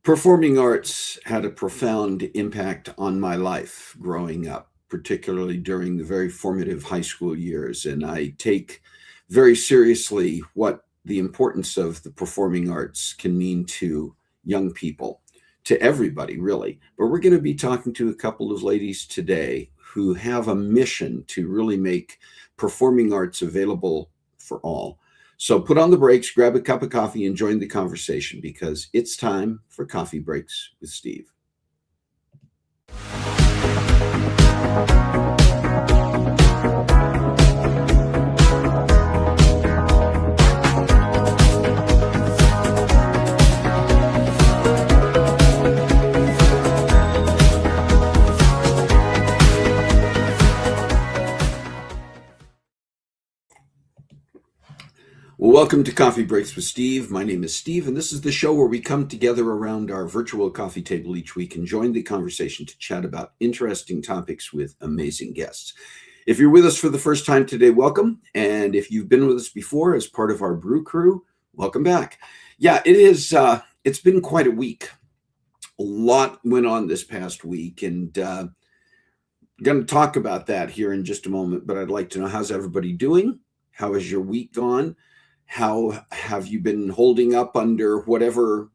Performing arts had a profound impact on my life growing up, particularly during the very formative high school years. And I take very seriously what the importance of the performing arts can mean to young people, to everybody, really. But we're going to be talking to a couple of ladies today who have a mission to really make performing arts available for all. So put on the brakes, grab a cup of coffee, and join the conversation because it's time for Coffee Breaks with Steve. Well, welcome to Coffee Breaks with Steve. My name is Steve, and this is the show where we come together around our virtual coffee table each week and join the conversation to chat about interesting topics with amazing guests. If you're with us for the first time today, welcome. And if you've been with us before as part of our brew crew, welcome back. Yeah, it's been quite a week. A lot went on this past week, and I'm going to talk about that here in just a moment. But I'd like to know, how's everybody doing? How has your week gone? How have you been holding up under whatever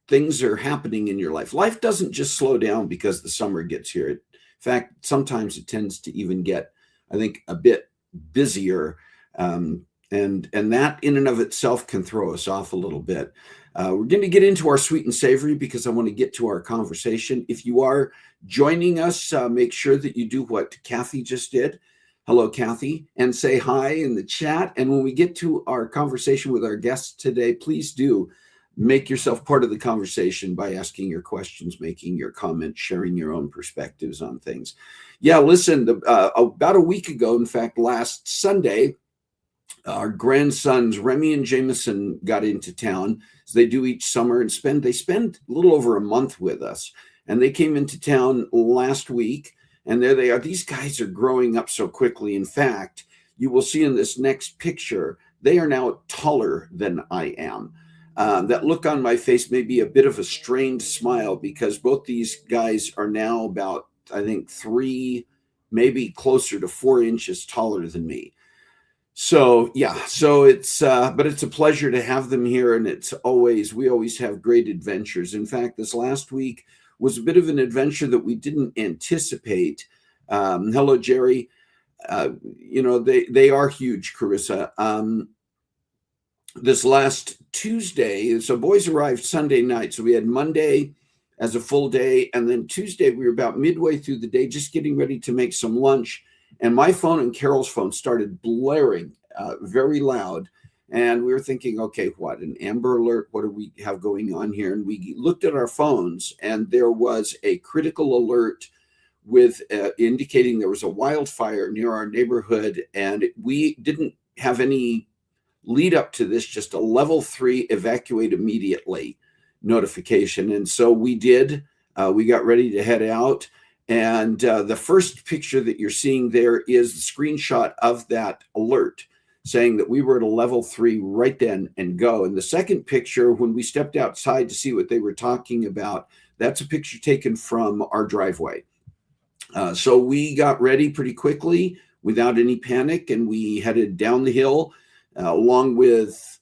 things are happening in your life? Life doesn't just slow down because the summer gets here. In fact, sometimes it tends to even get, I think, a bit busier. And that in and of itself can throw us off a little bit. We're going to get into our sweet and savory because I want to get to our conversation. If you are joining us, make sure that you do what Kathy just did. Hello, Kathy, and say hi in the chat. And when we get to our conversation with our guests today, please do make yourself part of the conversation by asking your questions, making your comments, sharing your own perspectives on things. Yeah, listen, about a week ago, in fact, last Sunday, our grandsons, Remy and Jameson, got into town, as they do each summer, and they spend a little over a month with us. And they came into town last week. And there they are. These guys are growing up so quickly. In fact, you will see in this next picture, they are now taller than I am. That look on my face may be a bit of a strained smile because both these guys are now about, I think, 3, maybe closer to 4 inches taller than me. So yeah, but it's a pleasure to have them here. And we always have great adventures. In fact, this last week was a bit of an adventure that we didn't anticipate. Hello, Jerry. They are huge, Carissa. This last Tuesday, so boys arrived Sunday night. So we had Monday as a full day. And then Tuesday, we were about midway through the day, just getting ready to make some lunch. And my phone and Carol's phone started blaring very loud. And we were thinking, okay, what, an Amber Alert? What do we have going on here? And we looked at our phones, and there was a critical alert with indicating there was a wildfire near our neighborhood. And we didn't have any lead up to this, just a level 3 evacuate immediately notification. And so we did. We got ready to head out. And the first picture that you're seeing there is the screenshot of that alert, saying that we were at a level 3 right then and go. And the second picture, when we stepped outside to see what they were talking about, that's a picture taken from our driveway. So we got ready pretty quickly without any panic, and we headed down the hill along with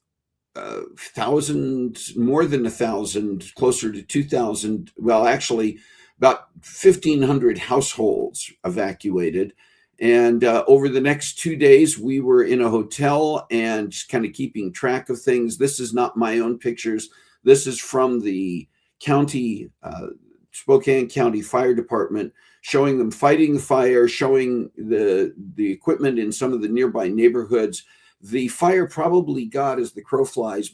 more than 1,000, closer to 2,000. Well, actually, about 1,500 households evacuated. And over the next 2 days, we were in a hotel and just kind of keeping track of things. This is not my own pictures. This is from the county, Spokane County Fire Department, showing them fighting the fire, showing the equipment in some of the nearby neighborhoods. The fire probably got, as the crow flies,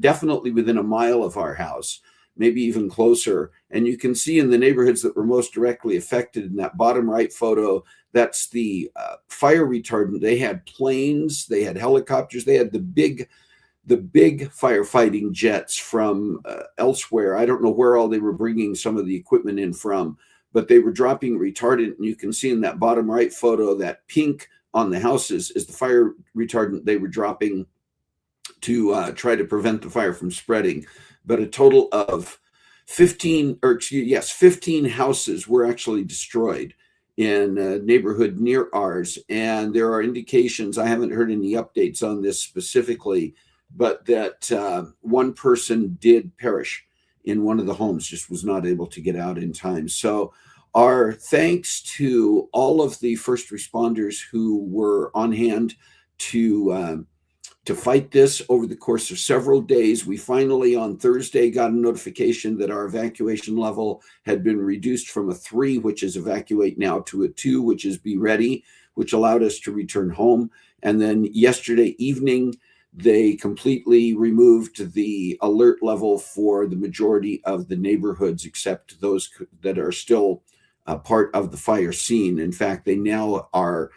definitely within a mile of our house, maybe even closer. And you can see in the neighborhoods that were most directly affected in that bottom right photo, that's the fire retardant. They had planes, they had helicopters, they had the big firefighting jets from elsewhere. I don't know where all they were bringing some of the equipment in from, but they were dropping retardant. And you can see in that bottom right photo, that pink on the houses is the fire retardant they were dropping to try to prevent the fire from spreading. But a total of 15 houses were actually destroyed in a neighborhood near ours. And there are indications, I haven't heard any updates on this specifically, but that one person did perish in one of the homes, just was not able to get out in time. So our thanks to all of the first responders who were on hand to fight this over the course of several days. We finally, on Thursday, got a notification that our evacuation level had been reduced from a 3, which is evacuate now, to a 2, which is be ready, which allowed us to return home. And then yesterday evening, they completely removed the alert level for the majority of the neighborhoods, except those that are still part of the fire scene. In fact, they now are,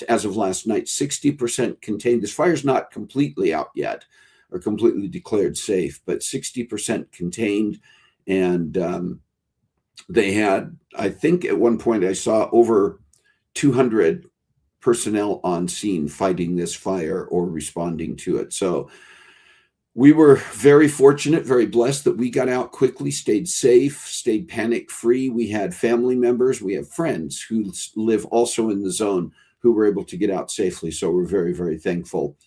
as of last night, 60% contained. This fire's not completely out yet or completely declared safe, but 60% contained. And they had, I think at one point I saw over 200 personnel on scene fighting this fire or responding to it. So we were very fortunate, very blessed that we got out quickly, stayed safe, stayed panic-free. We had family members, we have friends who live also in the zone who were able to get out safely. So we're very, very thankful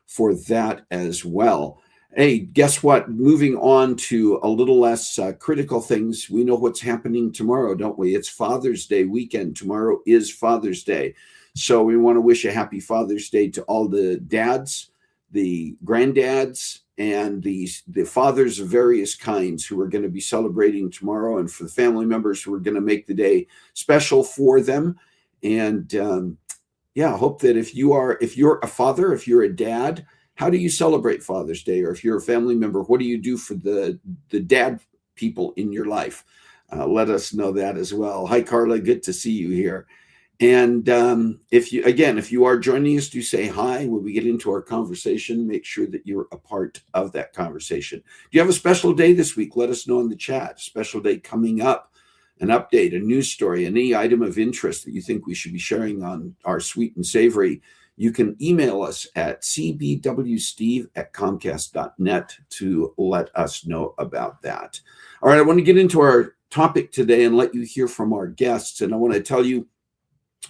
for that as well. Hey, guess what? Moving on to a little less critical things. We know what's happening tomorrow, don't we? It's Father's Day weekend. Tomorrow is Father's Day. So we want to wish a happy Father's Day to all the dads, the granddads, and the fathers of various kinds who are going to be celebrating tomorrow, and for the family members who are going to make the day special for them. And I hope that if you're a father, if you're a dad, how do you celebrate Father's Day? Or if you're a family member, what do you do for the dad people in your life? Let us know that as well. Hi, Carla. Good to see you here. And if you are joining us, do say hi when we get into our conversation. Make sure that you're a part of that conversation. Do you have a special day this week? Let us know in the chat. Special day coming up, an update, a news story, any item of interest that you think we should be sharing on our Sweet and Savory. You can email us at cbwsteve@comcast.net to let us know about that. All right, I want to get into our topic today and let you hear from our guests. And I want to tell you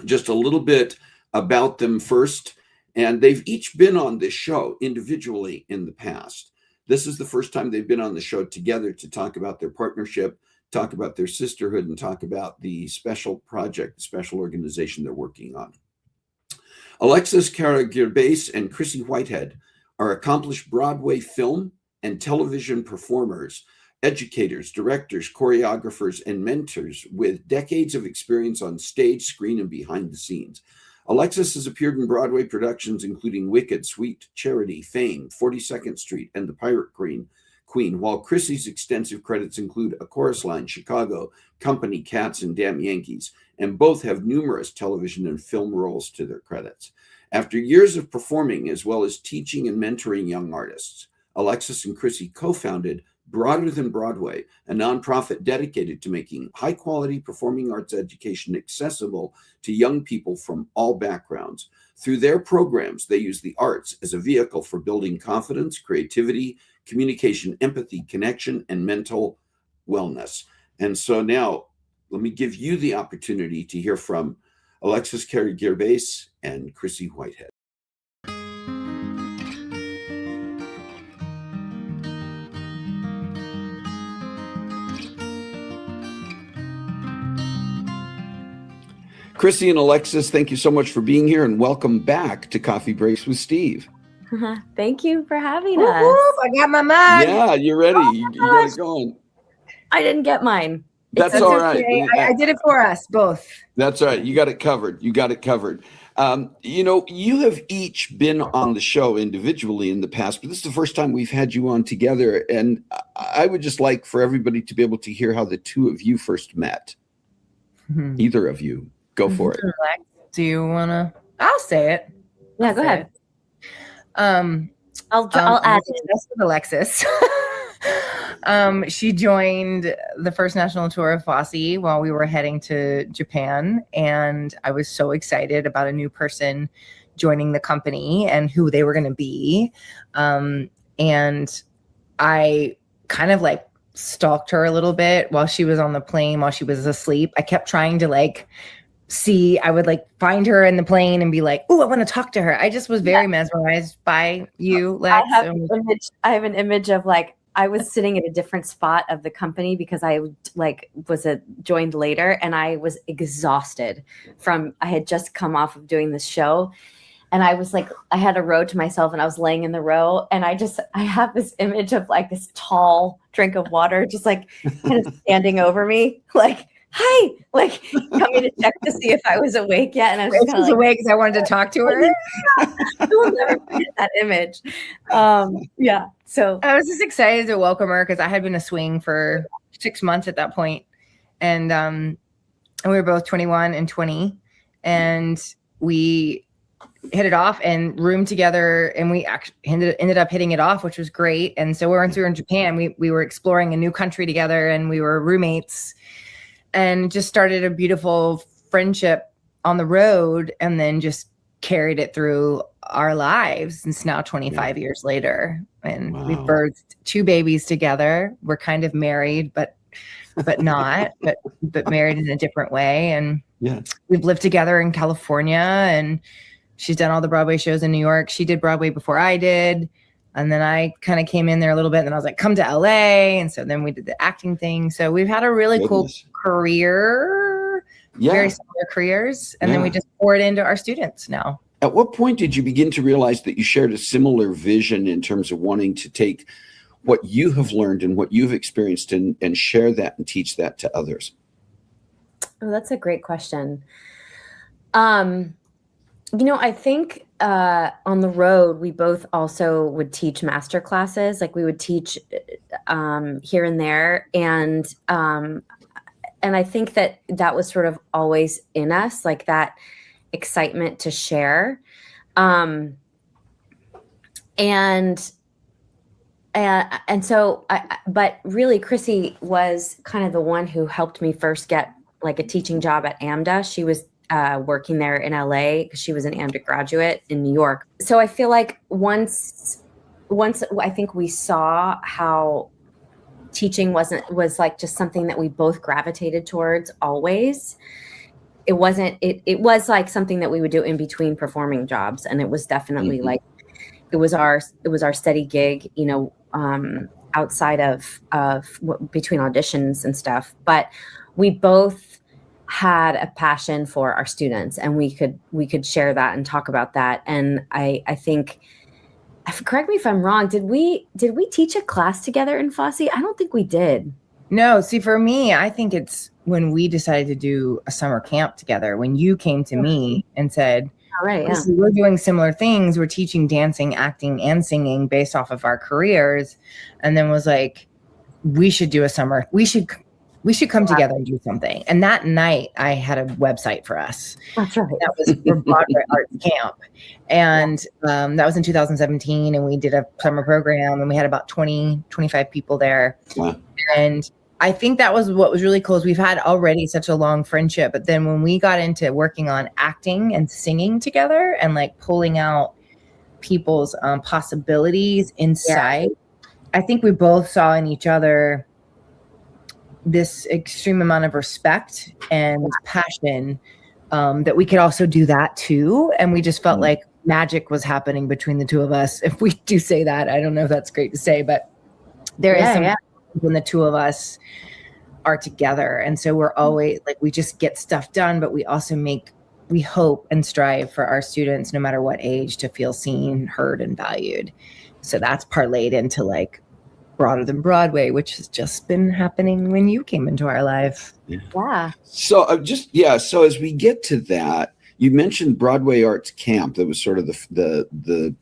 just a little bit about them first. And they've each been on this show individually in the past. This is the first time they've been on the show together to talk about their partnership, talk about their sisterhood, and talk about the special project, the special organization they're working on. Alexis Carra Girbés and Chryssie Whitehead are accomplished Broadway film and television performers, educators, directors, choreographers, and mentors with decades of experience on stage, screen, and behind the scenes. Alexis has appeared in Broadway productions including Wicked, Sweet Charity, Fame, 42nd Street, and The Pirate Queen, while Chryssie's extensive credits include A Chorus Line, Chicago, Company, Cats, and Damn Yankees, and both have numerous television and film roles to their credits. After years of performing as well as teaching and mentoring young artists, Alexis and Chryssie co-founded Broader Than Broadway, a nonprofit dedicated to making high-quality performing arts education accessible to young people from all backgrounds. Through their programs, they use the arts as a vehicle for building confidence, creativity, communication, empathy, connection, and mental wellness. And so now, let me give you the opportunity to hear from Alexis Carra Girbés and Chryssie Whitehead. Chryssie and Alexis, thank you so much for being here, and welcome back to Coffee Breaks with Steve. Thank you for having us. I got my mug. Yeah, you're ready. You got it going. I didn't get mine. That's all right. Okay. I did it for us both. That's all right. You got it covered. You have each been on the show individually in the past, but this is the first time we've had you on together. And I would just like for everybody to be able to hear how the two of you first met. Either of you. Go for it. Do you want to? I'll say it. Yeah, go ahead. I'll add it. That's with Alexis. She joined the first national tour of Fosse while we were heading to Japan, and I was so excited about a new person joining the company and who they were going to be. And I kind of like stalked her a little bit while she was on the plane, while she was asleep. I kept trying to like I would like find her in the plane and be like, oh, I want to talk to her. I just was very mesmerized by you, Lex. I have an image of like, I was sitting at a different spot of the company because I like joined later, and I was exhausted I had just come off of doing this show, and I was like, I had a row to myself and I was laying in the row, and I have this image of like this tall drink of water, just like kind of standing over me, like, hi, like coming to check to see if I was awake yet. And I was kind of like, awake because I wanted to talk to her. I will never forget that image. Yeah. So I was just excited to welcome her because I had been a swing for 6 months at that point. And we were both 21 and 20. And we hit it off and roomed together, and we actually ended up hitting it off, which was great. And so once we were in Japan, we were exploring a new country together, and we were roommates, and just started a beautiful friendship on the road, and then just carried it through our lives. And it's now 25 years later, and we birthed 2 babies together. We're kind of married, but not, but married in a different way. And we've lived together in California, and she's done all the Broadway shows in New York. She did Broadway before I did. And then I kind of came in there a little bit, and then I was like, come to LA. And so then we did the acting thing. So we've had a really cool career, very similar careers. And then we just pour it into our students now. At what point did you begin to realize that you shared a similar vision in terms of wanting to take what you have learned and what you've experienced and share that and teach that to others? Oh, that's a great question. I think on the road, we both also would teach master classes. Like we would teach here and there. And I think that was sort of always in us, like that excitement to share. And so, but really Chryssie was kind of the one who helped me first get like a teaching job at AMDA. She was working there in LA because she was an AMDA graduate in New York. So I feel like once I think we saw how teaching was like just something that we both gravitated towards always. It was like something that we would do in between performing jobs. And it was definitely like, it was our steady gig, outside of between auditions and stuff. But we both had a passion for our students, and we could share that and talk about that. And I think, correct me if I'm wrong, did we teach a class together in Fosse? I don't think we did. No, see, for me, I think it's when we decided to do a summer camp together, when you came to me and said, all right, yeah. We're doing similar things. We're teaching dancing, acting, and singing based off of our careers. And then was like, we should do a summer. We should come together and do something. And that night I had a website for us. That's right. That was for Broadway Arts Camp. And that was in 2017. And we did a summer program, and we had about 25 people there. Wow. And I think that was what was really cool, is we've had already such a long friendship. But then when we got into working on acting and singing together and like pulling out people's possibilities inside, I think we both saw in each other this extreme amount of respect and passion, that we could also do that too. And we just felt like magic was happening between the two of us. If we do say that, I don't know if that's great to say, but there is some when the two of us are together. And so we're always like, we just get stuff done, but we also we hope and strive for our students, no matter what age, to feel seen, heard, and valued. So that's parlayed into like Broader Than Broadway, which has just been happening when you came into our life. Yeah. So so as we get to that, you mentioned Broadway Arts Camp. That was sort of the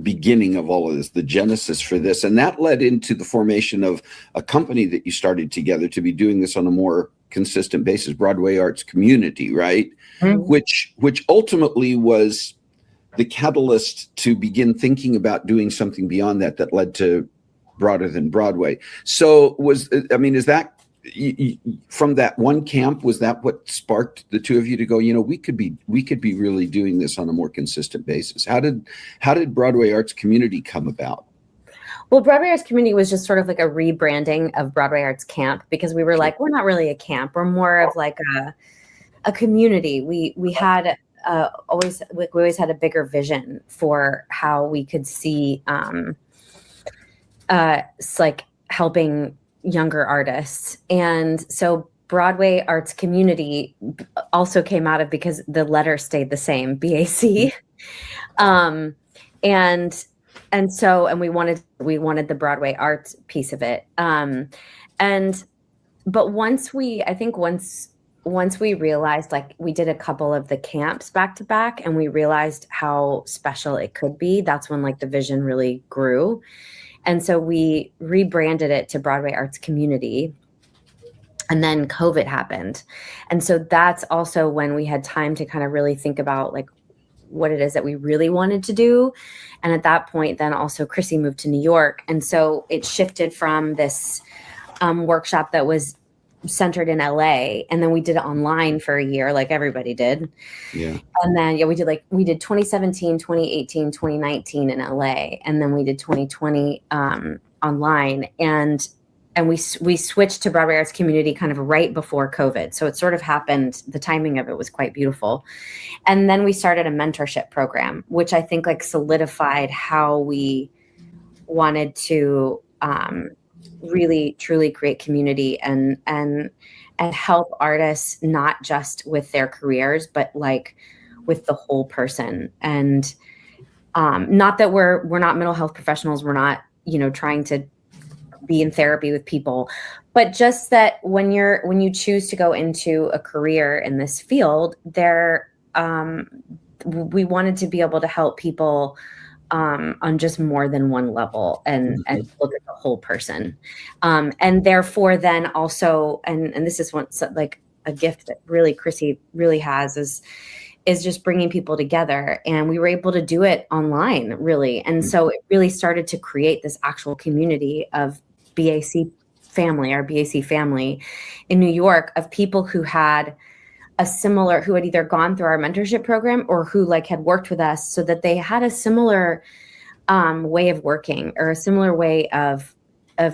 beginning of all of this, the genesis for this. And that led into the formation of a company that you started together to be doing this on a more consistent basis, Broadway Arts Community, right? Mm-hmm. Which ultimately was the catalyst to begin thinking about doing something beyond that led to Broader Than Broadway. So is from that one camp, was that what sparked the two of you to go, we could be really doing this on a more consistent basis? How did Broadway Arts Community come about? Well, Broadway Arts Community was just sort of like a rebranding of Broadway Arts Camp, because we were like, we're not really a camp. We're more of like a community. We had always had a bigger vision for how we could see like helping younger artists. And so Broadway Arts Community also came out of, because the letter stayed the same, BAC. And we wanted the Broadway arts piece of it. But once we realized, like, we did a couple of the camps back to back, and we realized how special it could be, that's when like the vision really grew. And so we rebranded it to Broadway Arts Community. And then COVID happened. And so that's also when we had time to kind of really think about like what it is that we really wanted to do. And at that point, then also Chryssie moved to New York. And so it shifted from this workshop that was centered in LA. And then we did it online for a year, like everybody did. Yeah. And then, we did 2017, 2018, 2019 in LA. And then we did 2020 online. And we switched to Broadway Arts Community kind of right before COVID. So it sort of happened, the timing of it was quite beautiful. And then we started a mentorship program, which I think like solidified how we wanted to really truly create community and help artists, not just with their careers, but like with the whole person. And not that we're not mental health professionals. We're not, trying to be in therapy with people, but just that when you choose to go into a career in this field, we wanted to be able to help people on just more than one level and look at the whole person. And therefore then also, and this is like a gift that really Chryssie really has is just bringing people together. And we were able to do it online, really. And so it really started to create this actual community of BAC family, our BAC family in New York, of people who had who had either gone through our mentorship program or who like had worked with us, so that they had a similar way of working, or a similar way of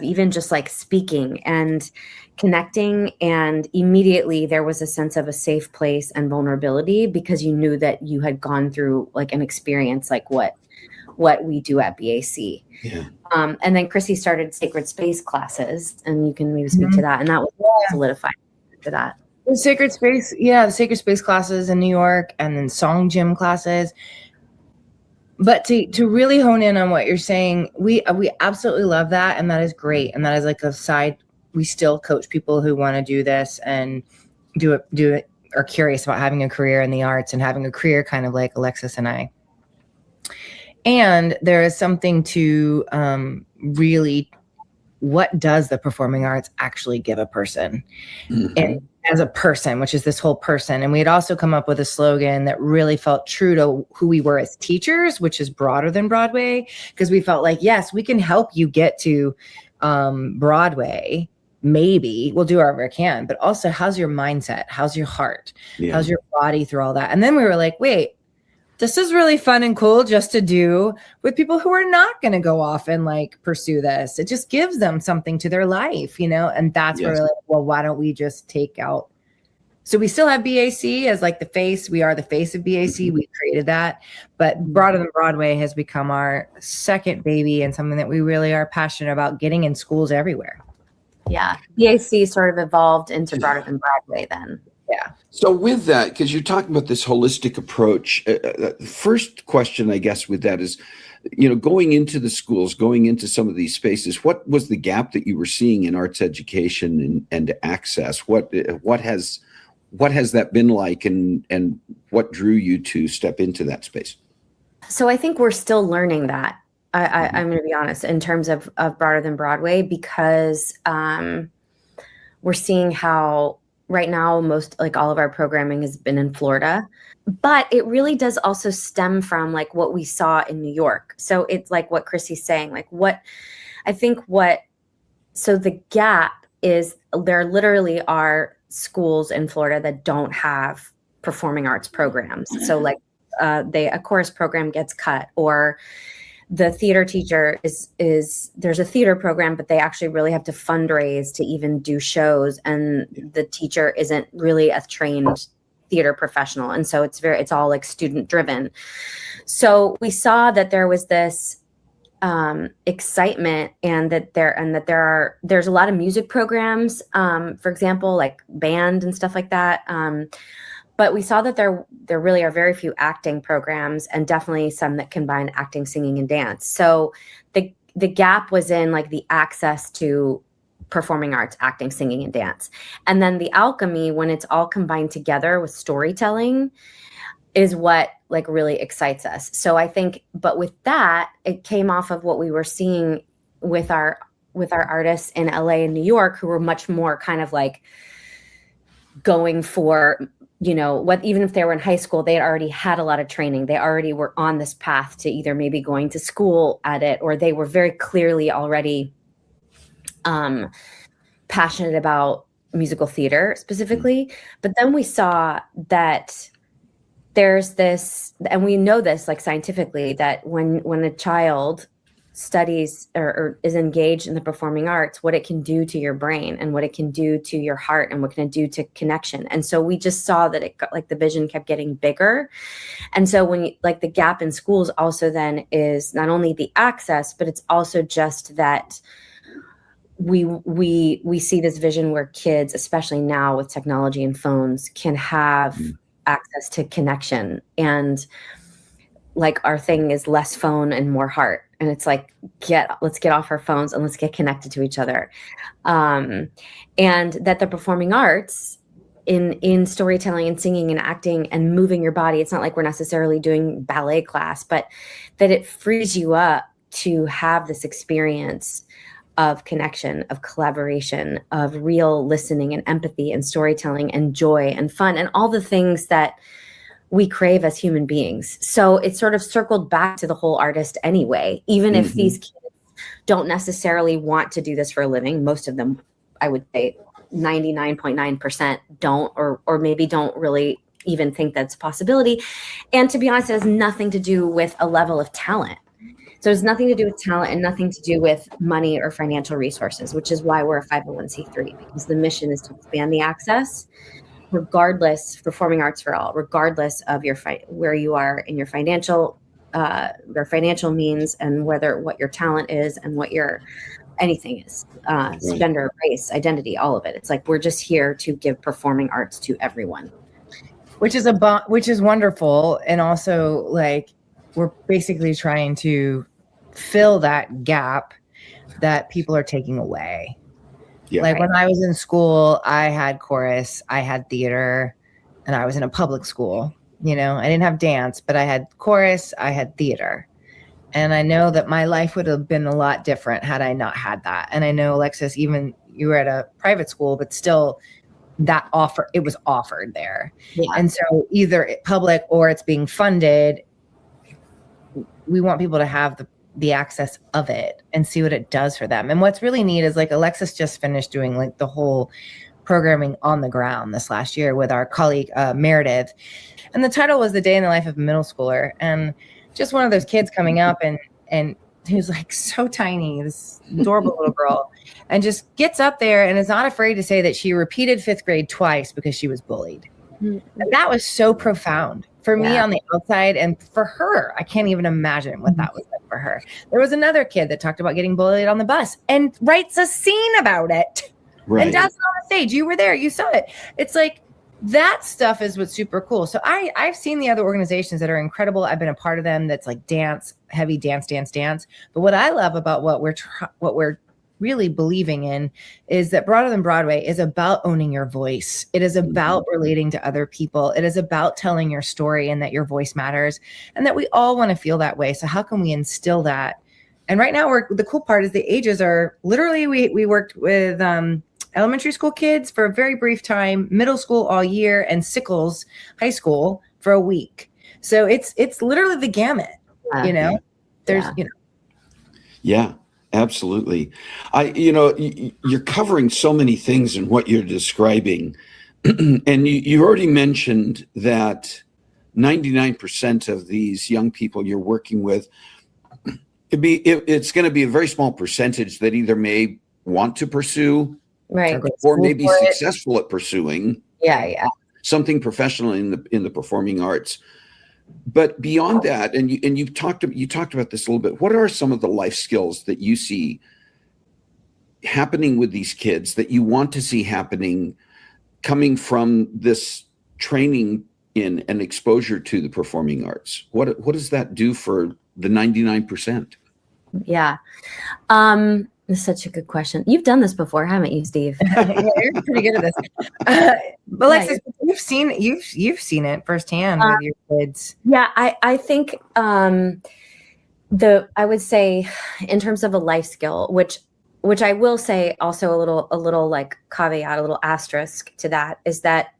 even just like speaking and connecting. And immediately there was a sense of a safe place and vulnerability, because you knew that you had gone through like an experience like what we do at BAC. Yeah. And then Chryssie started sacred space classes, and you can maybe speak to that. And that was solidified to that. The sacred space classes in New York, and then song gym classes. But to really hone in on what you're saying, we absolutely love that, and that is great. And that is like a side. We still coach people who want to do this and do it, are curious about having a career in the arts and having a career kind of like Alexis and I. And there is something to really, what does the performing arts actually give a person? And as a person, which is this whole person. And we had also come up with a slogan that really felt true to who we were as teachers, which is broader than Broadway, because we felt like, yes, we can help you get to Broadway. Maybe we'll do whatever I can, but also, how's your mindset? How's your heart? Yeah. How's your body through all that? And then we were like, wait, this is really fun and cool just to do with people who are not going to go off and like pursue this. It just gives them something to their life, and that's where we're like, well, why don't we just take out? So we still have BAC as like the face. We are the face of BAC. We created that, but Broader Than Broadway has become our second baby, and something that we really are passionate about getting in schools everywhere. Yeah. BAC sort of evolved into Broader Than Broadway then. Yeah. So with that, because you're talking about this holistic approach, first question, I guess, with that is, going into the schools, going into some of these spaces, what was the gap that you were seeing in arts education and access? What has that been like, and what drew you to step into that space? So I think we're still learning that. I'm going to be honest, in terms of Broader Than Broadway, because we're seeing how right now most, like, all of our programming has been in Florida, but it really does also stem from like what we saw in New York. So it's like what Chryssie's saying, like so the gap is there literally are schools in Florida that don't have performing arts programs. So like a chorus program gets cut, or the theater teacher is there's a theater program, but they actually really have to fundraise to even do shows. And the teacher isn't really a trained theater professional. And so it's all like student driven. So we saw that there was this excitement, and there's a lot of music programs, for example, like band and stuff like that. But we saw that there really are very few acting programs, and definitely some that combine acting, singing, and dance. So the gap was in like the access to performing arts, acting, singing, and dance. And then the alchemy, when it's all combined together with storytelling, is what like really excites us. So I think, but with that, it came off of what we were seeing with our artists in LA and New York, who were much more kind of like going for, even if they were in high school, they had already had a lot of training. They already were on this path to either maybe going to school at it, or they were very clearly already passionate about musical theater specifically. But then we saw that there's this, and we know this like scientifically, that when a child studies or is engaged in the performing arts, what it can do to your brain and what it can do to your heart and what it can do to connection. And so we just saw that it got like the vision kept getting bigger. And so when like the gap in schools also then is not only the access, but it's also just that we see this vision where kids, especially now with technology and phones, can have access to connection. And like our thing is less phone and more heart. And it's like, let's get off our phones and let's get connected to each other. And that the performing arts in storytelling and singing and acting and moving your body, it's not like we're necessarily doing ballet class, but that it frees you up to have this experience of connection, of collaboration, of real listening and empathy and storytelling and joy and fun and all the things that we crave as human beings. So it sort of circled back to the whole artist anyway, even if these kids don't necessarily want to do this for a living. Most of them, I would say 99.9% don't, or maybe don't really even think that's a possibility. And to be honest, it has nothing to do with a level of talent. So it's nothing to do with talent and nothing to do with money or financial resources, which is why we're a 501c3, because the mission is to expand the access, regardless, performing arts for all, regardless of your where you are in your financial means, and what your talent is and what your anything is, gender, race, identity, all of it. It's like we're just here to give performing arts to everyone, which is wonderful, and also like we're basically trying to fill that gap that people are taking away. Yeah, like when I was in school, I had chorus, I had theater, and I was in a public school. I didn't have dance, but I had chorus, I had theater. And I know that my life would have been a lot different had I not had that. And I know, Alexis, even you were at a private school, but still it was offered there. Yeah. And so either public or it's being funded, we want people to have the access of it and see what it does for them. And what's really neat is like Alexis just finished doing like the whole programming on the ground this last year with our colleague Meredith. And the title was The Day in the Life of a Middle Schooler. And just one of those kids coming up and he was like so tiny, this adorable little girl, and just gets up there and is not afraid to say that she repeated 5th grade twice because she was bullied. And that was so profound for me on the outside, and for her, I can't even imagine what that was like for her. There was another kid that talked about getting bullied on the bus and writes a scene about it. Right. And does it on the stage. You were there, you saw it. It's like that stuff is what's super cool. So I've seen the other organizations that are incredible. I've been a part of them. That's like heavy dance. But what I love about what we're really believing in is that Broader Than Broadway is about owning your voice. It is about relating to other people. It is about telling your story and that your voice matters, and that we all want to feel that way. So how can we instill that? And right now the cool part is the ages are literally, we worked with elementary school kids for a very brief time, middle school all year, and Sickles High School for a week. So it's literally the gamut, there's, Yeah. Absolutely. You're covering so many things in what you're describing. And you already mentioned that 99% of these young people you're working with, it's going to be a very small percentage that either may want to pursue, right, or may be successful at pursuing something professional in the performing arts. But beyond that, and you talked about this a little bit, what are some of the life skills that you see happening with these kids that you want to see happening coming from this training in and exposure to the performing arts? What does that do for the 99%? Yeah. It's such a good question. You've done this before, haven't you, Steve? Yeah, you're pretty good at this. But Alexis, you've seen it firsthand with your kids. Yeah, I think I would say in terms of a life skill, which I will say also a little like caveat, a little asterisk to that, is that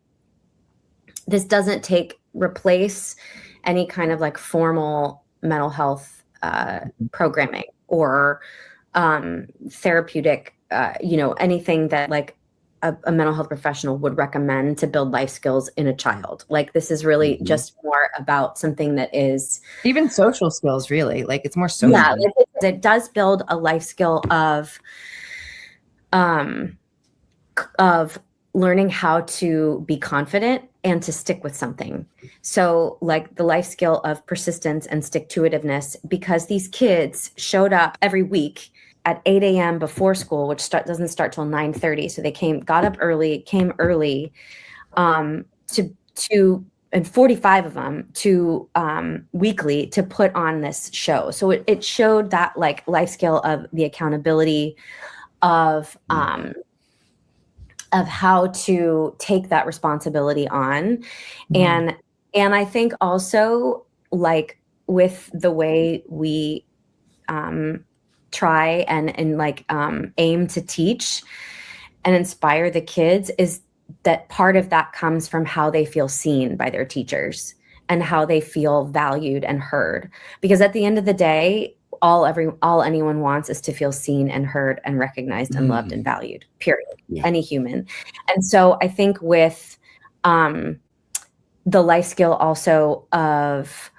this doesn't replace any kind of like formal mental health programming or therapeutic, anything that like a mental health professional would recommend to build life skills in a child. Like this is really just more about something that is even social skills, really. Like it's more social. Yeah, it does build a life skill of learning how to be confident and to stick with something. So like the life skill of persistence and stick-to-itiveness, because these kids showed up every week at 8 a.m. before school, which doesn't start till 9:30. So they got up early, came early, and 45 of them to weekly to put on this show. So it showed that like life skill of the accountability of how to take that responsibility on. And I think also like with the way we try and like aim to teach and inspire the kids, is that part of that comes from how they feel seen by their teachers and how they feel valued and heard. Because at the end of the day, all anyone wants is to feel seen and heard and recognized and loved and valued, period. Any human. And so I think with the life skill also of,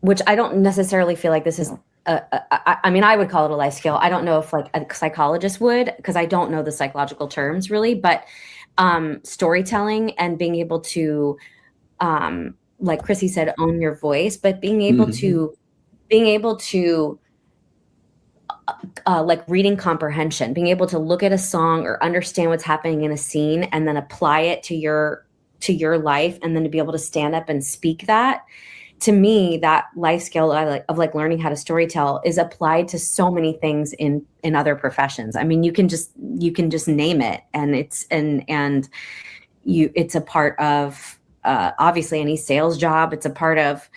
which I don't necessarily feel like this is, I mean, I would call it a life skill. I don't know if like a psychologist would, because I don't know the psychological terms really, but storytelling and being able to, like Chryssie said, own your voice, but being able to like reading comprehension, being able to look at a song or understand what's happening in a scene and then apply it to your life, and then to be able to stand up and speak that. To me, that life skill of learning how to storytell is applied to so many things in other professions. I mean, you can just name it, and it's a part of obviously any sales job. It's a part of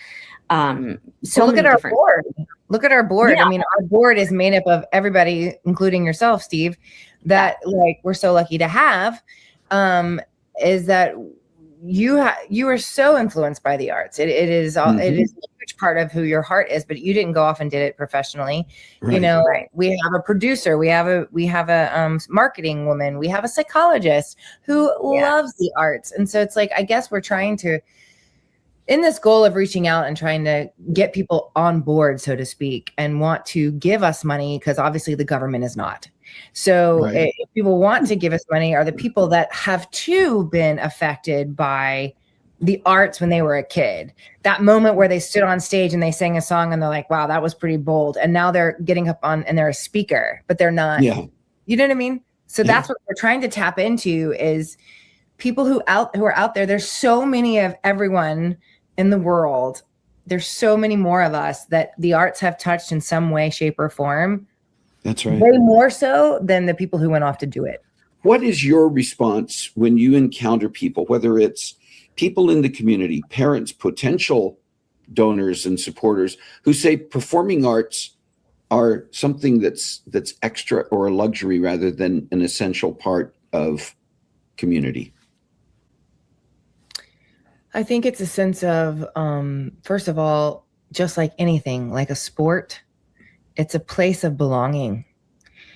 so look at our board. Look at our board. Yeah. I mean, our board is made up of everybody, including yourself, Steve, that like we're so lucky to have, is that you are so influenced by the arts. It is a huge part of who your heart is, but you didn't go off and did it professionally. Right. We have a producer, we have a marketing woman, we have a psychologist who loves the arts. And so it's like, I guess we're trying to, in this goal of reaching out and trying to get people on board, so to speak, and want to give us money, because obviously the government is not. So if people want to give us money are the people that have too been affected by the arts when they were a kid. That moment where they stood on stage and they sang a song and they're like, wow, that was pretty bold. And now they're getting up on and they're a speaker, but they're not. Yeah. You know what I mean? So that's what we're trying to tap into, is people who are out there. There's so many of everyone in the world. There's so many more of us that the arts have touched in some way, shape, or form. That's right. Way more so than the people who went off to do it. What is your response when you encounter people, whether it's people in the community, parents, potential donors and supporters, who say performing arts are something that's extra or a luxury rather than an essential part of community? I think it's a sense of, first of all, just like anything, like a sport, It's a place of belonging,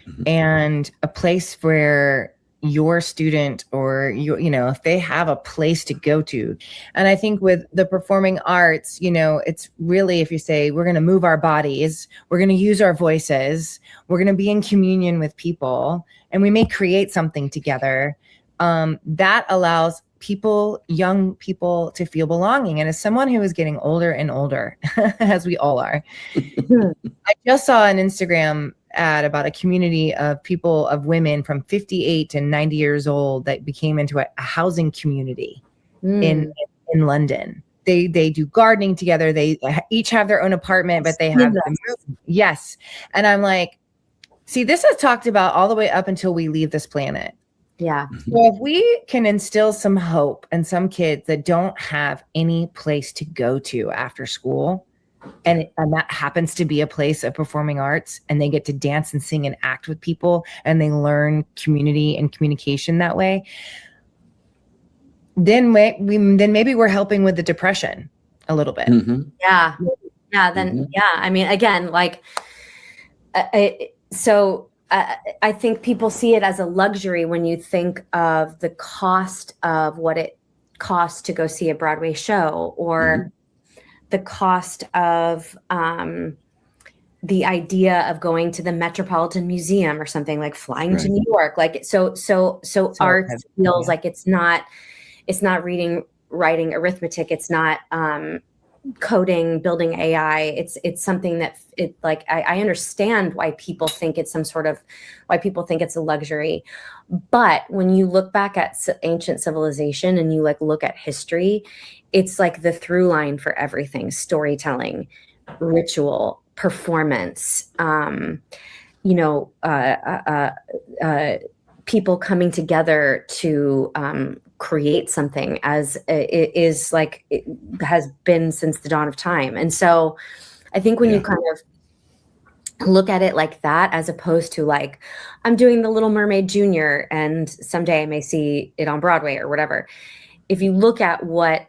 Mhm. and a place where your student or if they have a place to go to. And I think with the performing arts, it's really, if you say we're going to move our bodies, we're going to use our voices, we're going to be in communion with people, and we may create something together, that allows young people to feel belonging. And as someone who is getting older and older, as we all are, I just saw an Instagram ad about a community of women from 58 to 90 years old that became into a housing community in London. They do gardening together. They each have their own apartment, but they have yes. And I'm like, see, this is talked about all the way up until we leave this planet. Yeah. So if we can instill some hope in some kids that don't have any place to go to after school, and that happens to be a place of performing arts, and they get to dance and sing and act with people, and they learn community and communication that way, then maybe we're helping with the depression a little bit. Mm-hmm. Yeah. Then I mean, again, like, I think people see it as a luxury when you think of the cost of what it costs to go see a Broadway show, or the cost of the idea of going to the Metropolitan Museum or something, like flying to New York. Like, so art feels like it's not reading, writing, arithmetic. It's not coding, building AI. It's something that I understand why people think it's a luxury. But when you look back at ancient civilization and you look at history, it's like the through line for everything: storytelling, ritual, performance, people coming together to create something, as it has been since the dawn of time. And so I think when you kind of look at it like that, as opposed to like, I'm doing the Little Mermaid Junior and someday I may see it on Broadway or whatever. If you look at what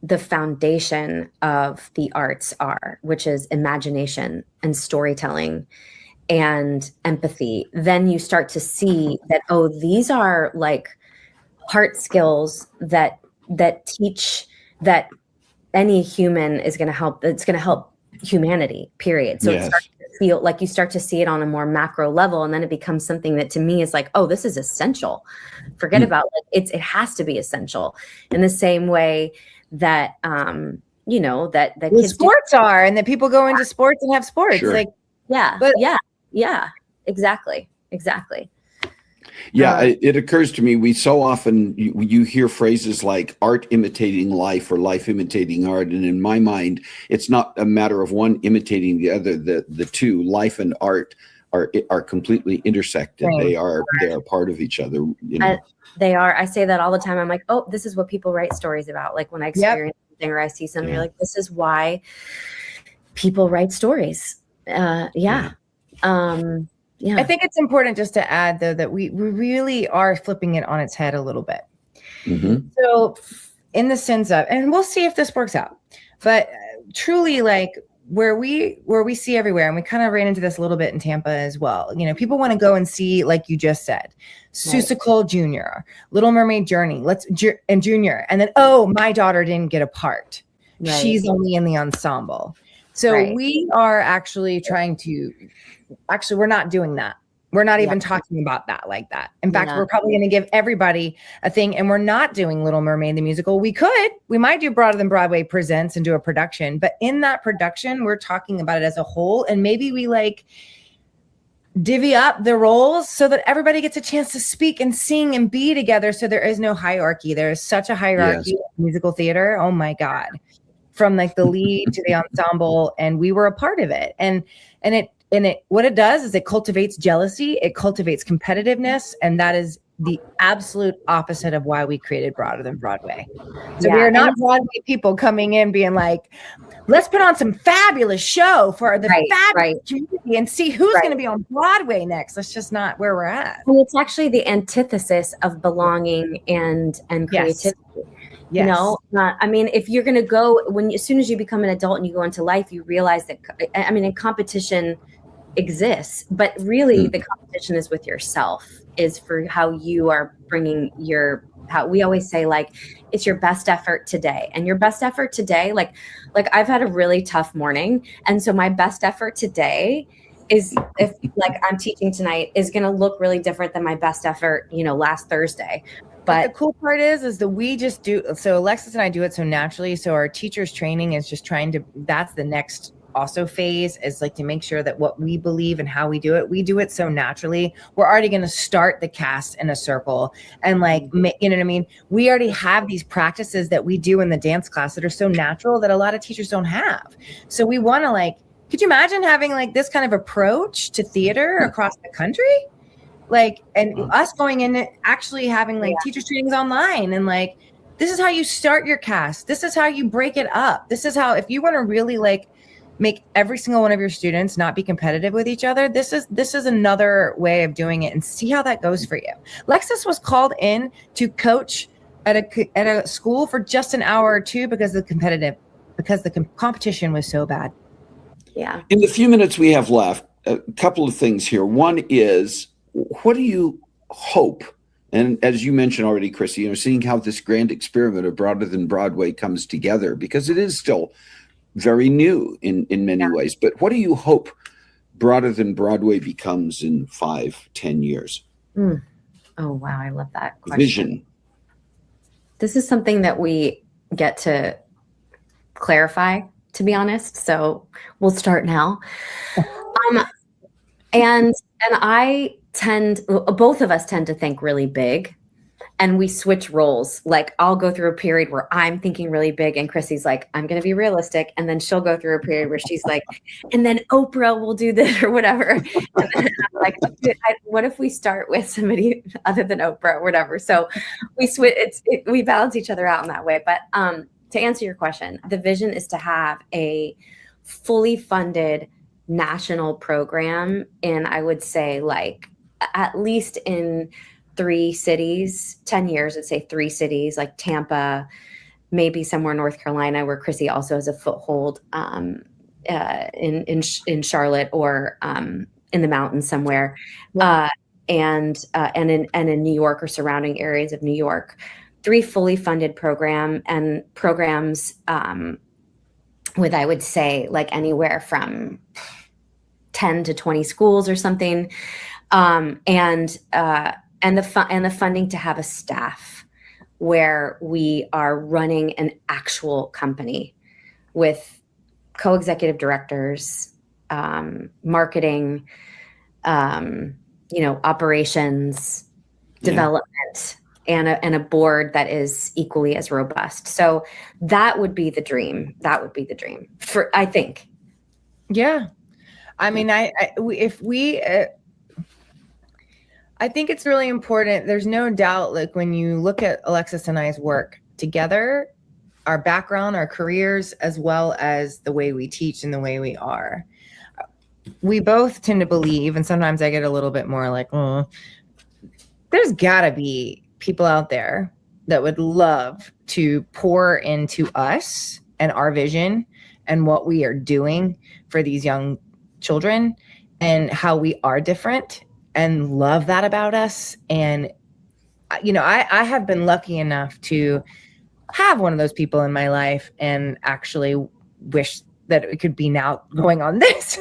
the foundation of the arts are, which is imagination and storytelling and empathy, then you start to see that, oh, these are like heart skills that teach that any human is going to help. It's going to help humanity, period. So it starts to feel like you start to see it on a more macro level, and then it becomes something that to me is like, oh, this is essential. Forget about it has to be essential in the same way that that kids sports are, and that people go into sports and have sports. Sure. Like, exactly. Yeah, it occurs to me, we so often you hear phrases like art imitating life or life imitating art, and in my mind, it's not a matter of one imitating the other. The two, life and art, are completely intersected. Right. They are part of each other. They are. I say that all the time. I'm like, oh, this is what people write stories about. Like when I experience something or I see something, you're like, this is why people write stories. I think it's important just to add, though, that we really are flipping it on its head a little bit. Mm-hmm. So in the sense of, and we'll see if this works out, but truly, like, where we see everywhere, and we kind of ran into this a little bit in Tampa as well. People want to go and see, like you just said, Seussical Junior, Little Mermaid Journey, and Junior, and then, oh, my daughter didn't get a part. Right. She's only in the ensemble. So we are actually trying to, we're not doing that. We're not even talking about that like that. In fact, we're probably going to give everybody a thing, and we're not doing Little Mermaid the musical. We might do Broader Than Broadway Presents and do a production, but in that production, we're talking about it as a whole, and maybe we divvy up the roles so that everybody gets a chance to speak and sing and be together. So there is no hierarchy. There is such a hierarchy in musical theater. Oh my God. From like the lead to the ensemble, and we were a part of it. And what it does is it cultivates jealousy, it cultivates competitiveness, and that is the absolute opposite of why we created Broader Than Broadway. So we are not Broadway people coming in being like, let's put on some fabulous show for the fabulous community and see who's going to be on Broadway next. That's just not where we're at. Well, it's actually the antithesis of belonging and creativity. Yes. I mean, if you're going to go, as soon as you become an adult and you go into life, you realize that, in competition, exists, but really the competition is with yourself, is for how you are bringing how we always say, like, it's your best effort today, and your best effort today, like I've had a really tough morning. And so my best effort today is, if like I'm teaching tonight, is going to look really different than my best effort, last Thursday. But the cool part is that we just do. So Alexis and I do it so naturally. So our teacher's training is just that's the next also phase, is like to make sure that what we believe and how we do it so naturally. We're already going to start the cast in a circle, and like, you know what I mean? We already have these practices that we do in the dance class that are so natural that a lot of teachers don't have. So we want to, like, could you imagine having like this kind of approach to theater across the country? Like, and us going in and actually having like teacher trainings online, and like, this is how you start your cast. This is how you break it up. This is how, if you want to really like make every single one of your students not be competitive with each other, this is another way of doing it, and see how that goes for you. Alexis was called in to coach at a school for just an hour or two because the competition was so bad. Yeah. In the few minutes we have left, a couple of things here. One is, what do you hope? And as you mentioned already, Chryssie, seeing how this grand experiment of Broader Than Broadway comes together, because it is still very new in many ways. But what do you hope Broader Than Broadway becomes in 5-10 years? Oh, wow. I love that question. Vision. This is something that we get to clarify, to be honest. So we'll start now. And both of us tend to think really big, and we switch roles. Like, I'll go through a period where I'm thinking really big, and Chrissy's like, I'm going to be realistic. And then she'll go through a period where she's like, and then Oprah will do this or whatever. And then I'm like, what if we start with somebody other than Oprah or whatever? So we switch. We balance each other out in that way. But to answer your question, the vision is to have a fully funded national program in, I would say, like, at least in 3 cities, 10 years, I'd say 3 cities, like Tampa, maybe somewhere in North Carolina, where Chryssie also has a foothold, in Charlotte, or in the mountains somewhere, and in New York or surrounding areas of New York. 3 fully funded programs with, I would say, like anywhere from 10 to 20 schools or something, and the funding to have a staff where we are running an actual company with co-executive directors, marketing, operations, development, and a board that is equally as robust. So that would be the dream. I think. Yeah. I mean, I think it's really important. There's no doubt, like, when you look at Alexis and I's work together, our background, our careers, as well as the way we teach and the way we are, we both tend to believe, and sometimes I get a little bit more like, there's gotta be people out there that would love to pour into us and our vision and what we are doing for these young children and how we are different, and love that about us. And, I have been lucky enough to have one of those people in my life, and actually wish that it could be now going on this,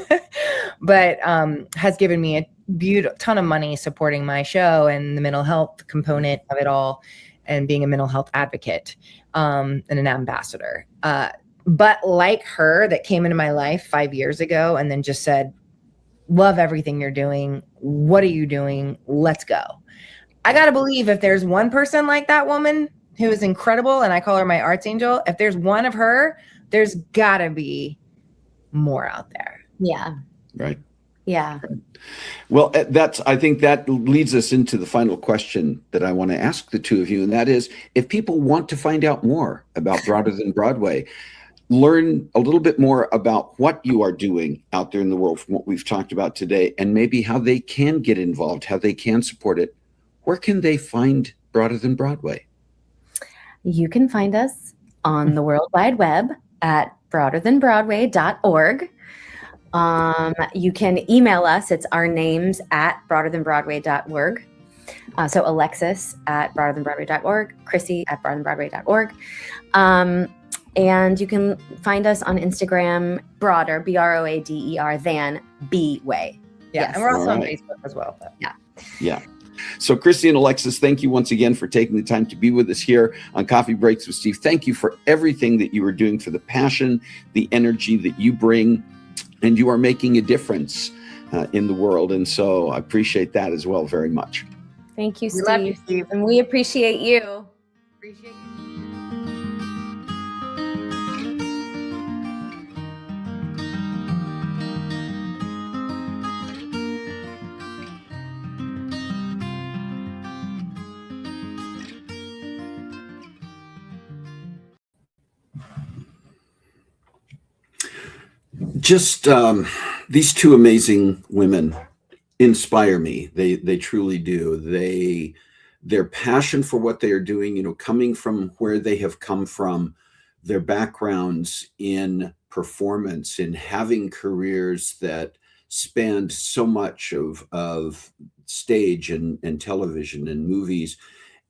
but has given me a ton of money supporting my show and the mental health component of it all, and being a mental health advocate, and an ambassador. But like her, that came into my life 5 years ago and then just said, love everything you're doing. What are you doing? Let's go. I got to believe if there's one person like that woman who is incredible, and I call her my arts angel, if there's one of her, there's got to be more out there. Yeah. Right. Yeah. Well, I think that leads us into the final question that I want to ask the two of you. And that is, if people want to find out more about Broader Than Broadway, learn a little bit more about what you are doing out there in the world from what we've talked about today, and maybe how they can get involved, how they can support it, where can they find Broader Than Broadway? You can find us on the World Wide Web at broaderthanbroadway.org. You can email us. It's our names at broaderthanbroadway.org. So Alexis at broaderthanbroadway.org, Chryssie at broaderthanbroadway.org. And you can find us on Instagram, broader, BROADER, than B-way. Yeah, Yes. and we're also on Alright. Facebook as well. But. Yeah. So Chryssie and Alexis, thank you once again for taking the time to be with us here on Coffee Breaks with Steve. Thank you for everything that you are doing, for the passion, the energy that you bring, and you are making a difference in the world. And so I appreciate that as well very much. Thank you, We Steve. love you, Steve. And we appreciate you. Appreciate you. Just these two amazing women inspire me. They truly do. Their passion for what they are doing, you know, coming from where they have come from, their backgrounds in performance, in having careers that spanned so much of stage and television and movies,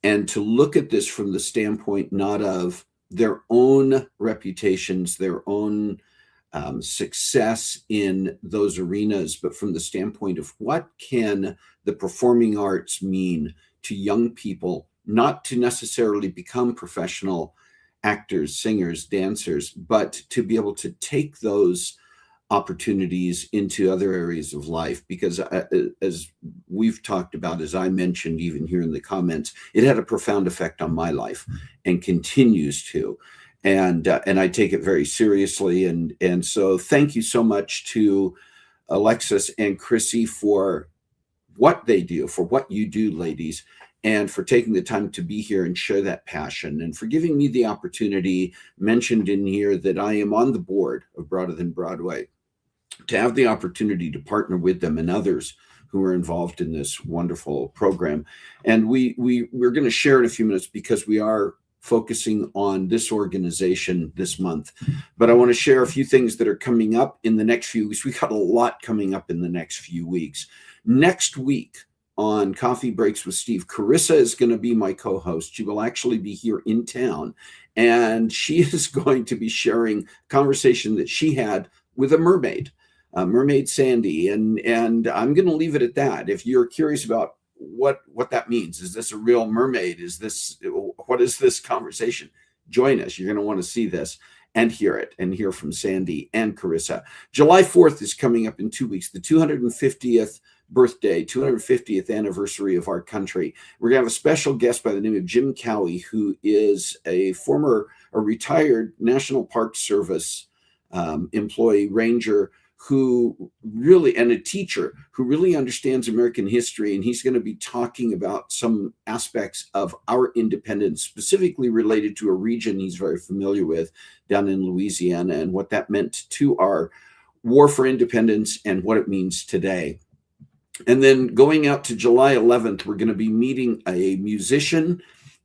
and to look at this from the standpoint not of their own reputations, their own success in those arenas, but from the standpoint of what can the performing arts mean to young people, not to necessarily become professional actors, singers, dancers, but to be able to take those opportunities into other areas of life. Because as we've talked about, as I mentioned even here in the comments, it had a profound effect on my life and continues to. And I take it very seriously. And so thank you so much to Alexis and Chryssie for what they do, for what you do, ladies, and for taking the time to be here and share that passion, and for giving me the opportunity, mentioned in here, that I am on the board of Broader Than Broadway, to have the opportunity to partner with them and others who are involved in this wonderful program. And we're going to share in a few minutes, because we are focusing on this organization this month. But I want to share a few things that are coming up in the next few weeks. We got a lot coming up in the next few weeks. Next week on Coffee Breaks with Steve, Carissa is going to be my co-host. She will actually be here in town, and she is going to be sharing a conversation that she had with a mermaid, Mermaid Sandy. And I'm going to leave it at that. If you're curious about what that means, is this a real mermaid? What is this conversation? Join us. You're going to want to see this and hear it, and hear from Sandy and Carissa. July 4th is coming up in 2 weeks, the 250th birthday, 250th anniversary of our country. We're going to have a special guest by the name of Jim Cowie, who is a retired National Park Service employee, ranger, who really, and a teacher who really understands American history. And he's going to be talking about some aspects of our independence, specifically related to a region he's very familiar with down in Louisiana, and what that meant to our war for independence and what it means today. And then going out to July 11th, we're going to be meeting a musician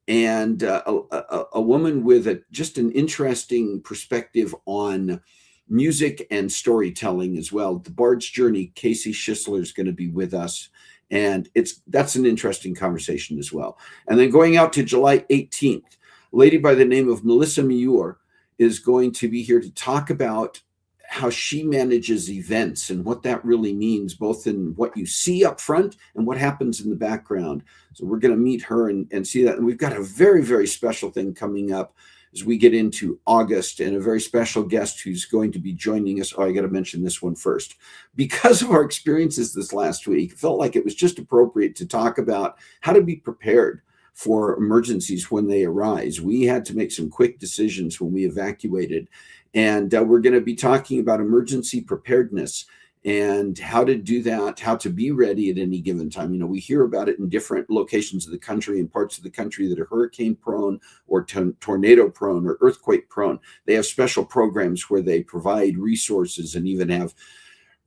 and a woman with just an interesting perspective on music and storytelling as well. The Bard's Journey, Casey Schisler, is going to be with us, and that's an interesting conversation as well. And then going out to July 18th, a lady by the name of Melissa Muir is going to be here to talk about how she manages events and what that really means, both in what you see up front and what happens in the background. So we're going to meet her and see that. And we've got a very, very special thing coming up as we get into August, and a very special guest who's going to be joining us. Oh, I got to mention this one first. Because of our experiences this last week, it felt like it was just appropriate to talk about how to be prepared for emergencies when they arise. We had to make some quick decisions when we evacuated, and we're going to be talking about emergency preparedness and how to do that, how to be ready at any given time. You know, we hear about it in different locations of the country and parts of the country that are hurricane prone or tornado prone or earthquake prone. They have special programs where they provide resources and even have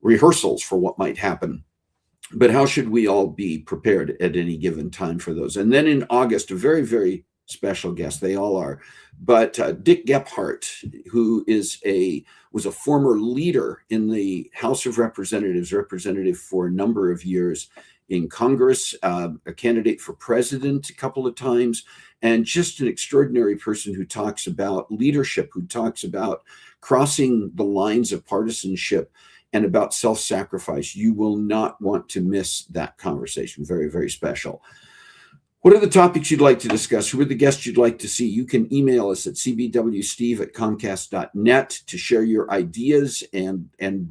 rehearsals for what might happen. But how should we all be prepared at any given time for those? And then in August, a very, very special guests. They all are. But Dick Gephardt, who was a former leader in the House of Representatives, representative for a number of years in Congress, a candidate for president a couple of times, and just an extraordinary person who talks about leadership, who talks about crossing the lines of partisanship and about self-sacrifice. You will not want to miss that conversation. Very, very special. What are the topics you'd like to discuss? Who are the guests you'd like to see? You can email us at cbwsteve@comcast.net to share your ideas. And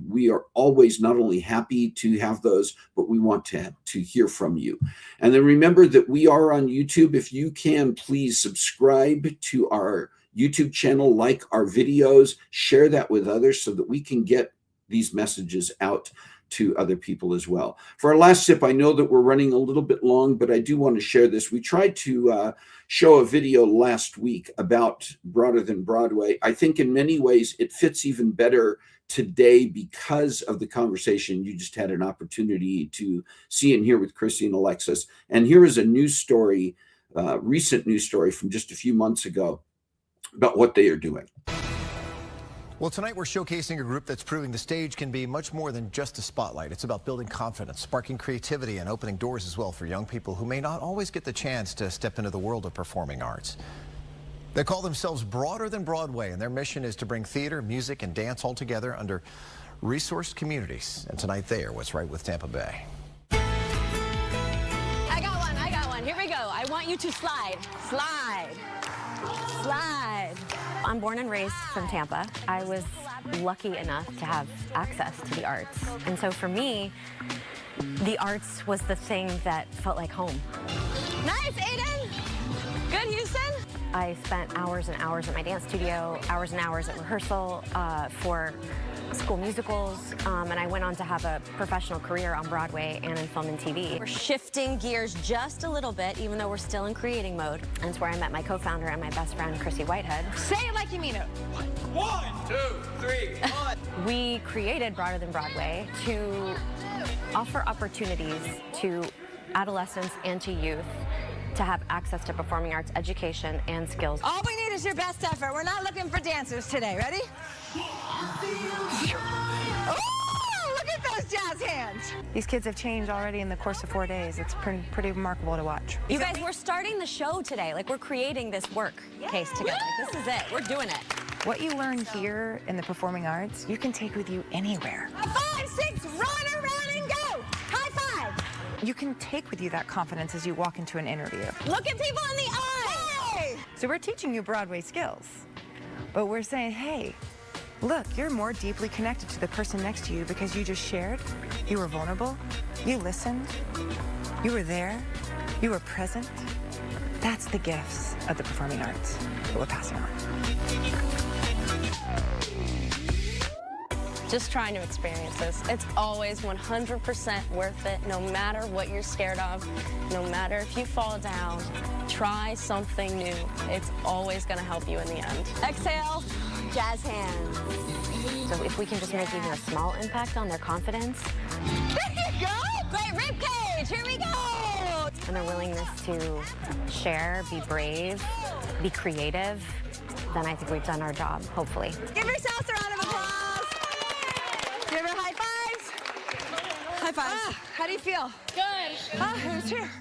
we are always not only happy to have those, but we want to hear from you. And then remember that we are on YouTube. If you can, please subscribe to our YouTube channel, like our videos, share that with others so that we can get these messages out to other people as well. For our last sip, I know that we're running a little bit long, but I do want to share this. We tried to show a video last week about Broader Than Broadway. I think in many ways it fits even better today because of the conversation you just had an opportunity to see and hear with Chryssie and Alexis. And here is a news story, recent news story from just a few months ago about what they are doing. Well, tonight we're showcasing a group that's proving the stage can be much more than just a spotlight. It's about building confidence, sparking creativity, and opening doors as well for young people who may not always get the chance to step into the world of performing arts. They call themselves Broader Than Broadway, and their mission is to bring theater, music, and dance all together under resourced communities. And tonight they are what's right with Tampa Bay. I got one. Here we go. I want you to slide. Slide. Slide. I'm born and raised from Tampa. I was lucky enough to have access to the arts. And so for me, the arts was the thing that felt like home. Nice, Aiden. Good, Houston. I spent hours and hours at my dance studio, hours and hours at rehearsal for school musicals, and I went on to have a professional career on Broadway and in film and TV. We're shifting gears just a little bit, even though we're still in creating mode. And it's where I met my co-founder and my best friend, Chryssie Whitehead. Say it like you mean it. 1, 2, 3, 1. We created Broader Than Broadway to offer opportunities to adolescents and to youth to have access to performing arts education and skills. All we need is your best effort. We're not looking for dancers today. Ready? Oh, look at those jazz hands. These kids have changed already in the course of 4 days. It's pretty remarkable to watch. You guys, we're starting the show today. Like, we're creating this work case together. Like, this is it. We're doing it. What you learn here in the performing arts, you can take with you anywhere. 5, 6, run around and go. High five. You can take with you that confidence as you walk into an interview. Look at people in the eye. Hey. So we're teaching you Broadway skills, but we're saying, hey, look, you're more deeply connected to the person next to you because you just shared, you were vulnerable, you listened, you were there, you were present. That's the gifts of the performing arts that we're passing on. Just trying to experience this. It's always 100% worth it, no matter what you're scared of, no matter if you fall down. Try something new. It's always going to help you in the end. Exhale, jazz hands. So if we can just make even a small impact on their confidence. There you go! Great rib cage, here we go! And their willingness to share, be brave, be creative, then I think we've done our job, hopefully. Give yourselves a round of applause. Give her high fives. High fives. How do you feel? Good. Who's here?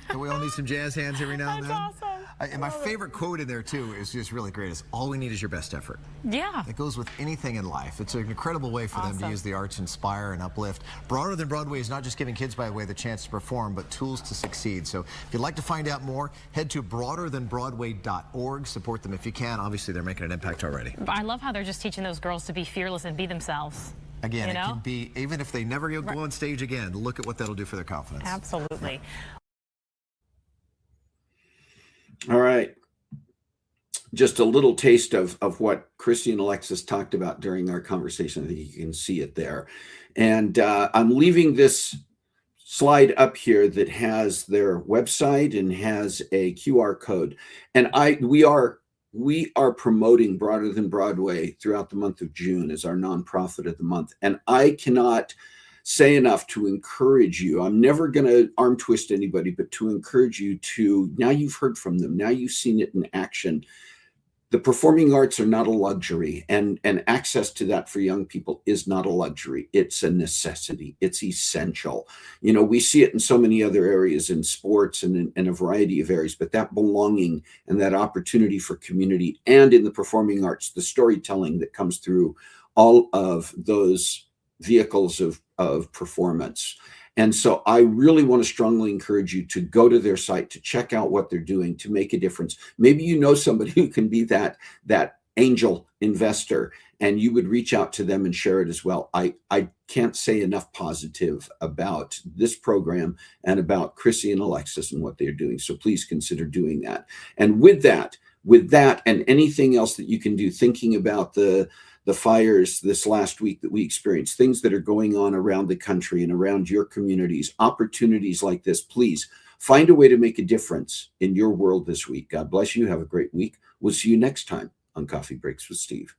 And we all need some jazz hands every now and then. That's awesome. And my favorite quote in there, too, is just really great. Is all we need is your best effort. Yeah. It goes with anything in life. It's an incredible way for them to use the arts to inspire and uplift. Broader Than Broadway is not just giving kids, by the way, the chance to perform, but tools to succeed. So if you'd like to find out more, head to broaderthanbroadway.org. Support them if you can. Obviously, they're making an impact already. I love how they're just teaching those girls to be fearless and be themselves. Again, you it know? can be, even if they never go on stage again, look at what that'll do for their confidence. Absolutely. All right. Just a little taste of what Chryssie and Alexis talked about during our conversation. I think you can see it there. And I'm leaving this slide up here that has their website and has a QR code. And we are promoting Broader Than Broadway throughout the month of June as our nonprofit of the month. And I cannot say enough to encourage you. I'm never going to arm twist anybody, but to encourage you to, now you've heard from them, now you've seen it in action. The performing arts are not a luxury, and access to that for young people is not a luxury. It's a necessity. It's essential. You know, we see it in so many other areas, in sports and in a variety of areas, but that belonging and that opportunity for community, and in the performing arts, the storytelling that comes through all of those vehicles of performance. And so I really want to strongly encourage you to go to their site, to check out what they're doing, to make a difference. Maybe you know somebody who can be that angel investor, and you would reach out to them and share it as well. I can't say enough positive about this program and about Chryssie and Alexis and what they're doing. So please consider doing that. And with that and anything else that you can do, thinking about the fires this last week that we experienced, things that are going on around the country and around your communities, opportunities like this, please find a way to make a difference in your world this week. God bless you. Have a great week. We'll see you next time on Coffee Breaks with Steve.